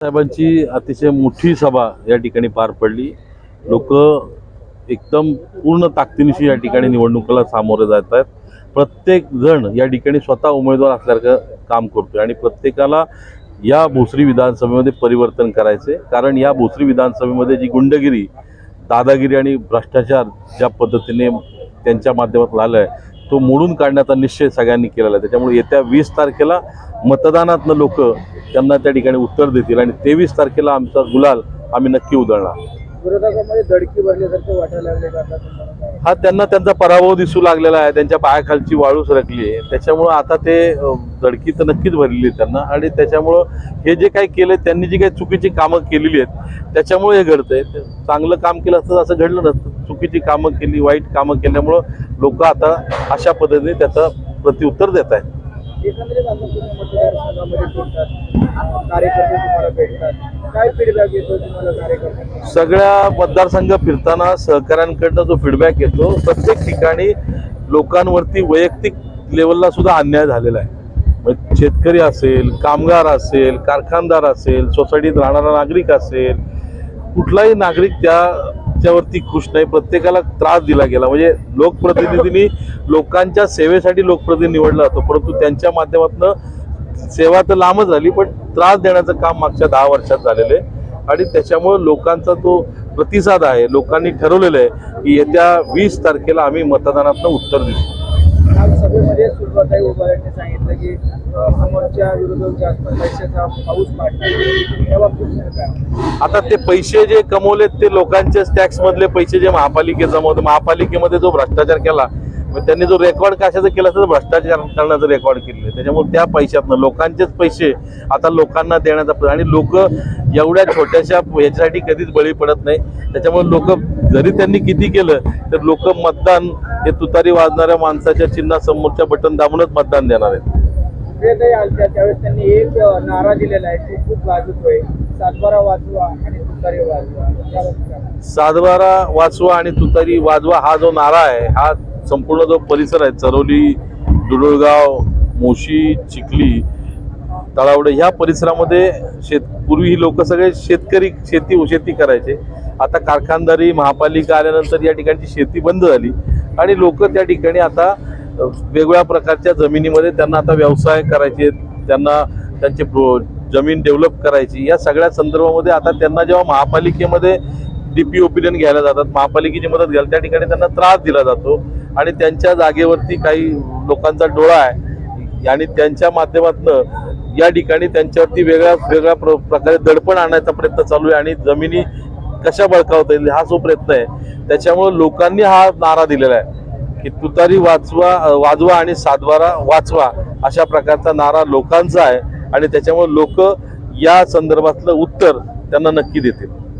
साहेबांची अतिशय मोठी सभा या ठिकाणी पार पडली। लोक एकदम पूर्ण ताकदीनिशी या ठिकाणी निवडणुकीला सामोरे जात आहेत। प्रत्येक जण या ठिकाणी स्वतः उमेदवार असल्यासारखं काम करतोय आणि प्रत्येकाला या भोसरी विधानसभेमध्ये परिवर्तन करायचे, कारण या भोसरी विधानसभेमध्ये जी गुंडगिरी, दादागिरी आणि भ्रष्टाचार ज्या पद्धतीने त्यांच्या माध्यमातून आलाय तो मोडून काढण्याचा निश्चय सगळ्यांनी केलेला आहे। त्याच्यामुळे येत्या 20 तारखेला मतदानातनं लोक त्यांना त्या ठिकाणी उत्तर देतील आणि 23 तारखेला आमचा गुलाल आम्ही नक्की उधळणार। विरोधकांमध्ये दडकी भरल्यासारखं वाटायला लागले का? हा त्यांना त्यांचा पराभव दिसू लागलेला आहे, त्यांच्या पायाखालची वाळू सरकली आहे। त्याच्यामुळं आता ते दडकी तर नक्कीच भरलेली त्यांना आणि त्याच्यामुळं हे जे काही केलं, त्यांनी जी काही चुकीची कामं केलेली आहेत त्याच्यामुळे हे घडतंय। चांगलं काम केलं असतं असं घडलं नसतं। चुकीची कामं केली, वाईट कामं केल्यामुळं लोक आता अशा पद्धतीने त्याचं प्रत्युत्तर देत आहेत। एकंदरीत आता तुम्ही मतदारसंघामध्ये फिरतात, कार्यकर्ते तुम्हाला भेटतात, काय फीडबॅक येतो तुम्हाला कार्यकर्त्यांना? सगळ्या मतदारसंघ फिरताना सहकाऱ्यांकडनं जो फीडबॅक येतो, प्रत्येक ठिकाणी लोकांवरती वैयक्तिक लेवलला सुद्धा अन्याय झालेला आहे। शेतकरी असेल, कामगार असेल, कारखानदार असेल, सोसायटीत राहणारा नागरिक असेल, कुठलाही नागरिक त्याच्यावरती खुश नाही। प्रत्येकाला त्रास दिला गेला। म्हणजे लोकप्रतिनिधींनी लोकांच्या सेवेसाठी लोकप्रतिनिधी निवडला जातो, परंतु त्यांच्या माध्यमातून सेवा तर लांबच झाली, पण त्रास देण्याचं काम मागच्या 10 वर्षात झालेलं आहे आणि त्याच्यामुळे लोकांचा तो प्रतिसाद आहे। लोकांनी ठरवलेलं आहे की येत्या 20 तारखेला आम्ही मतदानातनं उत्तर देऊ। काल सभेमध्ये सुरुवाताई उभारण्याने सांगितलं की समोरच्या विरोधक जास्त पैशाचा पाऊस पाडतात। आता ते पैसे जे कमवलेत ते लोकांचे टॅक्स मधले पैसे जे महापालिकेचा महापालिकेमध्ये जो भ्रष्टाचार केला, त्यांनी जो रेकॉर्ड कशाचा केला तर भ्रष्टाचार करण्याचं रेकॉर्ड केलेलं, त्याच्यामुळे त्या पैशातनं लोकांचेच पैसे आता लोकांना देण्याचा आणि लोक एवढ्या छोट्याशा याच्यासाठी कधीच बळी पडत नाही। त्याच्यामुळे लोक जरी त्यांनी किती केलं तर लोक मतदान हे तुतारी वाजणाऱ्या माणसाच्या चिन्हासमोरच्या बटन दाबूनच मतदान देणार आहेत। त्यावेळेस त्यांनी एक नारा दिलेला आहे, तो खूप गाजतोय, 7/12 वाजवा आणि तुतारी वाजवा। 7/12 वाचवा आणि तुतारी वाजवा हा जो नारा आहे, हा संपूर्ण जो परिसर आहे, चरोली, दुडुळगाव, मोशी, चिखली, तळावडे ह्या परिसरामध्ये पूर्वी ही लोक सगळे शेती करायचे। आता कारखानदारी महापालिका आल्यानंतर या ठिकाणची शेती बंद झाली आणि लोक त्या ठिकाणी आता वेगवेगळ्या प्रकारच्या जमिनीमध्ये त्यांना आता व्यवसाय करायचे, त्यांना त्यांची जमीन डेव्हलप करायची। या सगळ्या संदर्भामध्ये आता त्यांना जेव्हा महापालिकेमध्ये डीपी ओपिनियन घ्यायला जातात, महापालिकेची मदत घ्यायला, त्या ठिकाणी त्यांना त्रास दिला जातो आणि त्यांच्या जागेवरती काही लोकांचा डोळा आहे आणि त्यांच्या माध्यमातून या ठिकाणी त्यांच्यावरती वेगळ्या प्रकारे दडपण आणण्याचा प्रयत्न चालू आहे आणि जमिनी कशा बळकावता येईल हा जो प्रयत्न आहे। त्याच्यामुळे लोकांनी हा नारा दिलेला आहे की तुतारी वाजवा आणि 7/12 वाचवा अशा प्रकारचा नारा लोकांचा आहे आणि त्याच्यामुळे लोक या संदर्भातलं उत्तर त्यांना नक्की देतील।